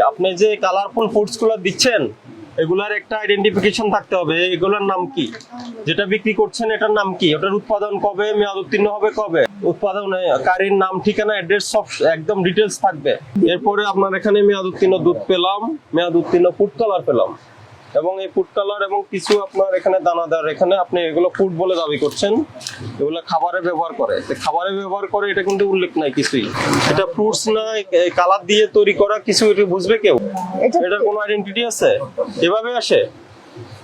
আপনি যে colourful foods গুলো দিচ্ছেন এগুলার একটা আইডেন্টিফিকেশন থাকতে হবে। এগুলোর নাম কি, যেটা বিক্রি করছেন এটার নাম কি, ওটার উৎপাদন কবে, মেয়াদ উত্তীর্ণ হবে কবে, উৎপাদনকারীর নাম, ঠিকানা, অ্যাড্রেস সব একদম ডিটেলস থাকবে। এরপরে আপনার এখানে মেয়াদ উত্তীর্ণ দুধ পেলাম, মেয়াদ উত্তীর্ণ ফুড কালার পেলাম, এবং এই ফুড কালার এবং কিছু আপনার এখানে দানাদার, এখানে আপনি এগুলো ফুড বলে দাবি করছেন, এগুলো খাবারে ব্যবহার করে, খাবারে ব্যবহার করে এটা কিন্তু উল্লেখ নাই কিছুই। এটা ফ্রুটস না কালার দিয়ে তৈরি করা কিছু, এটা বুঝবে কেউ? এটার কোনো আইডেন্টিটি আছে? এভাবে আসে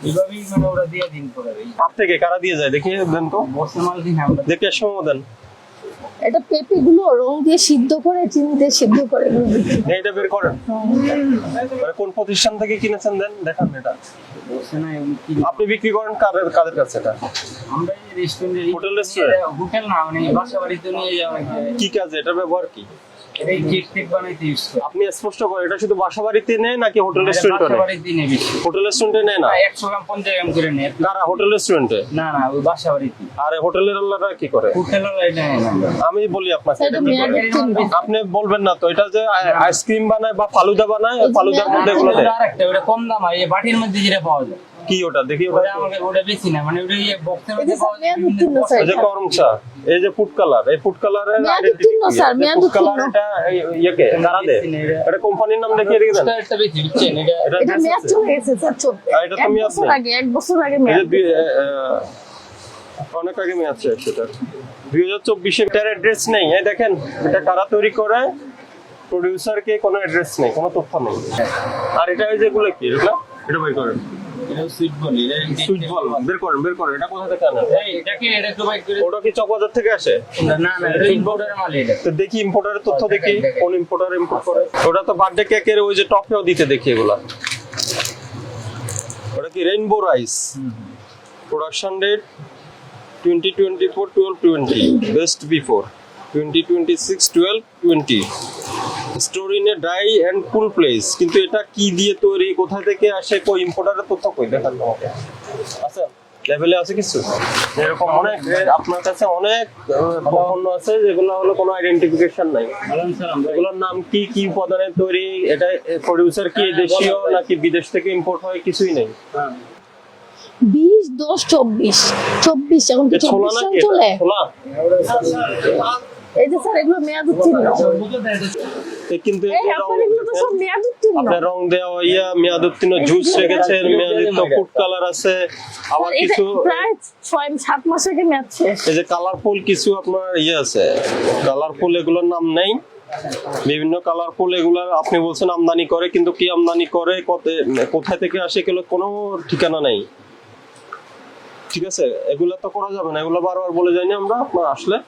এভাবেই মানে ওরা দিয়ে দিন করে হাত থেকে কারা দিয়ে যায় দেখি দেন তো, বসে মাল দিন আমরা দেখে সময় দেন। এটা পেঁপে গুলো রং দিয়ে সিদ্ধ করে, চিনি দিয়ে সিদ্ধ করে এইটা বের করেন, মানে কোন প্রতিষ্ঠান থেকে কিনেছেন দেন দেখান। এটা বসে না কি আপনি বিক্রি করেন কাদের কাছে? এটা আমরা এই রেস্টুরেন্টে হোটেল রেস্টুরেন্ট হোটেল না মানে বাসা বাড়িতে নিয়ে যাওয়া কি কাজে এটা ব্যবহার কি? এই কেক টেক বানাইতে ইউজ করে। আপনি স্পষ্ট করেন, এটা শুধু বাসা বাড়িতে নেয় নাকি হোটেল রেস্টুরেন্টে বাসা নেয়? বাড়িতে নিয়ে বেশি হোটেল রেস্টুরেন্টে নেয় না, 100 গ্রাম 50 গ্রাম করে নেয়। কারা হোটেল রেস্টুরেন্টে? না না ওই বাসা বাড়িতে। আর হোটেলের আল্লাহরা কি করে? হোটেলের এটা নেয় না। আমি বলি আপনাকে, এটা মেয়াদ উত্তীর্ণ। আপনি বলবেন না তো এটা যে আইসক্রিম বানায় বা ফালুদা বানায়, ফালুদার মধ্যে এগুলো দেয়? আরেকটা ওটা কম দাম হয়, এই বাটির মধ্যে যেটা পাওয়া যায়। কি ওটা দেখি? ওটা আমাকে ওটা বেশি না, মানে ওটা এই বক্সের মধ্যে পাওয়া যায়। মেয়াদ উত্তীর্ণ এই যে স্যার, করম চা, এই যে ফুড কালার, এই ফুড কালারের মেয়াদ উত্তীর্ণ স্যার, মেয়াদ ফুড কালার উত্তীর্ণ। এটা ইয়েকে কারা দেয়? এটা কোম্পানির নাম দেখিয়ে রেখে দেন। এটা বেশি বুঝছেন এটা এটা এটা মেয়াদ চলে গেছে স্যার, এটা তো মেয়াদ নেই। এক বছর আগে এই মেয়াদ। যে অনেক আগে মেয়াদ শেষ। সেটা 2024 এর অ্যাড্রেস নেই। এই দেখেন এটা কারা তৈরি করে, প্রোডিউসার কে কোনো অ্যাড্রেস নেই, কোনো তথ্য নেই। আর এটা এই যেগুলো কি, এটা বের করেন, এটা সুইট বলি এটা সুইট বল বের করেন। এটা কোথা থেকে আনেন? এটাকে এটা তো ভাই করে ওটা কি চকবাজার থেকে আসে? না না এটা ইম্পোর্টার মাল এটা। তো দেখি ইম্পোর্টারের তথ্য দেখি, কোন ইম্পোর্টার ইম্পোর্ট করে। ওটা তো বার্থডে কেকের ওই যে টপেও দিতে দেখি এগুলা। ওটা কি rainbow rice, production date 2024-12-20, best before 2026-12-20, store in a dry and cool place. কিন্তু এটা কি দিয়ে তৈরি, কোথা থেকে আসে, কই ইম্পোর্টারের তথ্য কই দেখান আমাকে। আচ্ছা লেভেলে আছে কিছু এরকম অনেক, আপনার কাছে অনেক পণ্য আছে যেগুলো হলো কোনো আইডেন্টিফিকেশন নাই। এগুলোর নাম কি, কি উপাদানে তৈরি, এটা প্রোডিউসার কি দেশীয় নাকি বিদেশ থেকে ইম্পোর্ট হয়, কিছুই নেই। 20-10-24 এখন কি ছোলা 24 নাকি চলে? ছোলা? এই যে স্যার এগুলো মেয়াদ উত্তীর্ণ। কিন্তু এই আপনার এগুলো তো সব মেয়াদ উত্তীর্ণ। আপনার রং দেওয়া মেয়াদ উত্তীর্ণ জুস রেখেছেন, মেয়াদ উত্তীর্ণ ফুড কালার আছে, আবার এটা কিছু প্রায় 6-7 মাস আগে মেয়াদ শেষ। এই যে কালারফুল কিছু আপনার আছে, কালারফুল এগুলোর নাম নেই। বিভিন্ন কালারফুল এগুলা আপনি বলছেন আমদানি করে, কিন্তু কি আমদানি করে, কোথায় থেকে আসে এগুলো কোনো ঠিকানা নেই। ঠিক আছে, এগুলা তো করা যাবে না, এগুলো বারবার বলে যাইনি আমরা। আপনার আসলে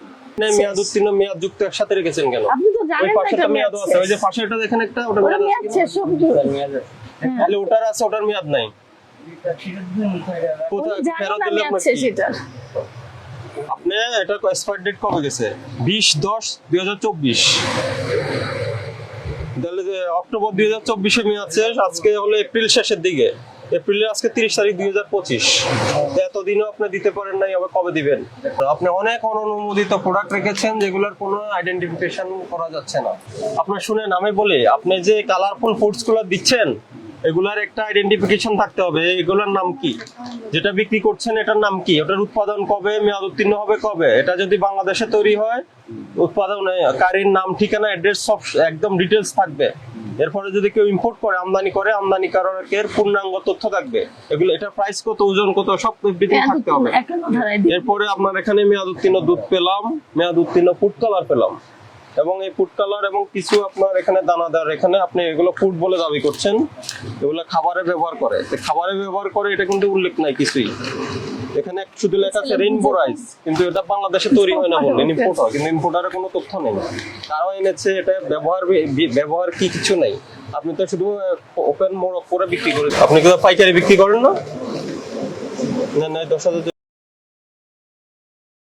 মেয়াদ উত্তীর্ণ মেয়াদ যুক্ত একসাথে রেখেছেন কেন? আপনি তো ওই জানেন না পাশেটা এটা মেয়াদ মেয়াদ আছে, ওই যে পাশেটা দেখেন একটা, ওটা ওটা মেয়াদ মেয়াদ আছে শেষ সব তাহলে ওটার আছে, ওটার মেয়াদ নাই। উনি কোথায় জানেন ফেরত না দিলে মেয়াদ আপনার শেষ কি? এটা। আপনি এটা এক্সপায়ার ডেট কবে গেছে? 20-10-2024। তাহলে যে অক্টোবর 2024 মেয়াদ শেষ, আজকে হলো এপ্রিল শেষের দিকে, এপ্রিলের আজকে 30 তারিখ 2025। এতদিনও আপনি দিতে পারেন নাই, আবার কবে দিবেন? আপনি অনেক অননুমোদিত প্রোডাক্ট রেখেছেন যেগুলোর কোনো আইডেন্টিফিকেশন করা যাচ্ছে না। আপনার শুনেন আমি বলি, আপনি যে কালারফুল ফুডস গুলো দিচ্ছেন এগুলার একটা আইডেন্টিফিকেশন থাকতে হবে। এগুলোর নাম কি, যেটা বিক্রি করছেন এটার নাম কি, ওটার উৎপাদন কবে, মেয়াদ উত্তীর্ণ হবে কবে, এটা যদি বাংলাদেশে তৈরি হয় উৎপাদনকারীর নাম, ঠিকানা, অ্যাড্রেস সব একদম ডিটেলস থাকবে। এরপরে যদি কেউ ইম্পোর্ট করে, আমদানি করে, আমদানিকারকের পূর্ণাঙ্গ তথ্য থাকবে। এগুলো এটা প্রাইস কত, ওজন কত, সব এভরিথিং থাকতে হবে। এরপরে আপনার এখানে মেয়াদ উত্তীর্ণ দুধ পেলাম, মেয়াদ উত্তীর্ণ ফুড কালার পেলাম, এবং এই ফুড কালার এবং কিছু আপনার এখানে দানাদার, এখানে আপনি এগুলো ফুড বলে দাবি করছেন, এগুলো খাবারে ব্যবহার করে, খাবারে ব্যবহার করে এটা কিন্তু উল্লেখ নাই কিছুই। এখানে শুধু লেখা আছে রেইনবো রাইস, কিন্তু এটা বাংলাদেশে তৈরি হয় না, বললেন ইম্পোর্ট হয়, কিন্তু ইম্পোর্টারের কোনো তথ্য নেই। কারণ এনেছে এটা ব্যবহার কি কিছু নেই। আপনি তো শুধু ওপেন মোড় করে বিক্রি করেন। আপনি কি পাইকারি বিক্রি করেন না? না 10,000